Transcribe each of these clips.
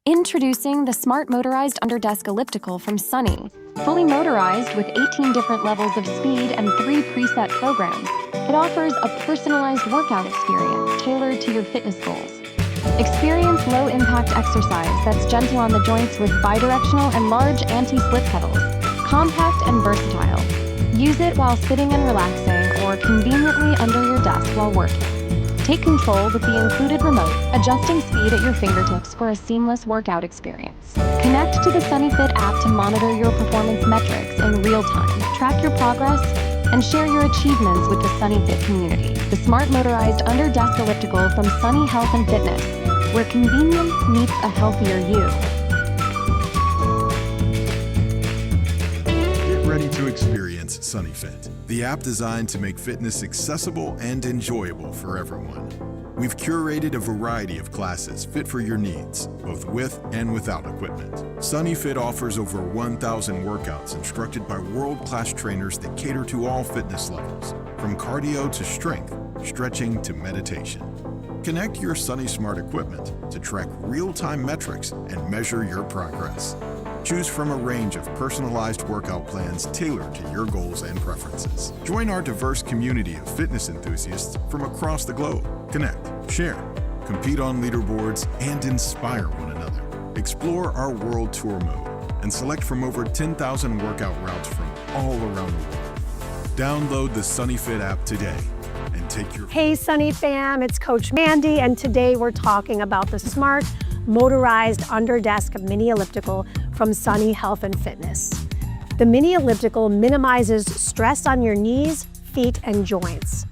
Introducing the Smart Motorized Under-Desk Elliptical from Sunny. Fully motorized with 18 different levels of speed and 3 preset programs, it offers a personalized workout experience tailored to your fitness goals. Experience low-impact exercise that's gentle on the joints with bidirectional and large anti-slip pedals. Compact and versatile. Use it while sitting and relaxing or conveniently under your desk while working. Take control with the included remote, adjusting speed at your fingertips for a seamless workout experience. Connect to the SunnyFit app to monitor your performance metrics in real time, track your progress, and share your achievements with the SunnyFit community. The Smart Motorized Under-Desk Elliptical from Sunny Health and Fitness, where convenience meets a healthier you. Ready to experience SunnyFit, the app designed to make fitness accessible and enjoyable for everyone. We've curated a variety of classes fit for your needs, both with and without equipment. SunnyFit offers over 1,000 workouts instructed by world-class trainers that cater to all fitness levels, from cardio to strength, stretching to meditation. Connect your Sunny Smart equipment to track real-time metrics and measure your progress. Choose from a range of personalized workout plans tailored to your goals and preferences. Join our diverse community of fitness enthusiasts from across the globe. Connect, share, compete on leaderboards, and inspire one another. Explore our world tour mode and select from over 10,000 workout routes from all around the world. Download the SunnyFit app today and take your... Hey Sunny fam, it's Coach Mandy, and today we're talking about the Smart Motorized Under-Desk Mini Elliptical from Sunny Health and Fitness. The Mini Elliptical minimizes stress on your knees, feet, and joints.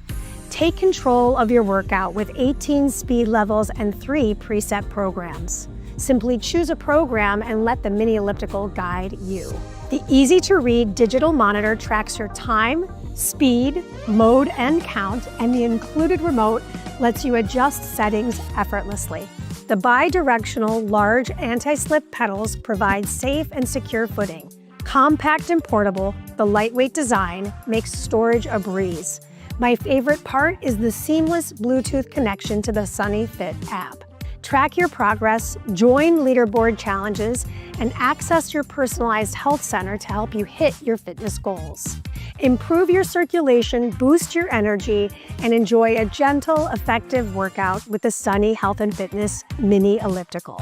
Take control of your workout with 18 speed levels and 3 preset programs. Simply choose a program and let the Mini Elliptical guide you. The easy-to-read digital monitor tracks your time, speed, mode, and count, and the included remote lets you adjust settings effortlessly. The bi-directional large anti-slip pedals provide safe and secure footing. Compact and portable, the lightweight design makes storage a breeze. My favorite part is the seamless Bluetooth connection to the SunnyFit app. Track your progress, join leaderboard challenges, and access your personalized health center to help you hit your fitness goals. Improve your circulation, boost your energy, and enjoy a gentle, effective workout with the Sunny Health and Fitness Mini Elliptical.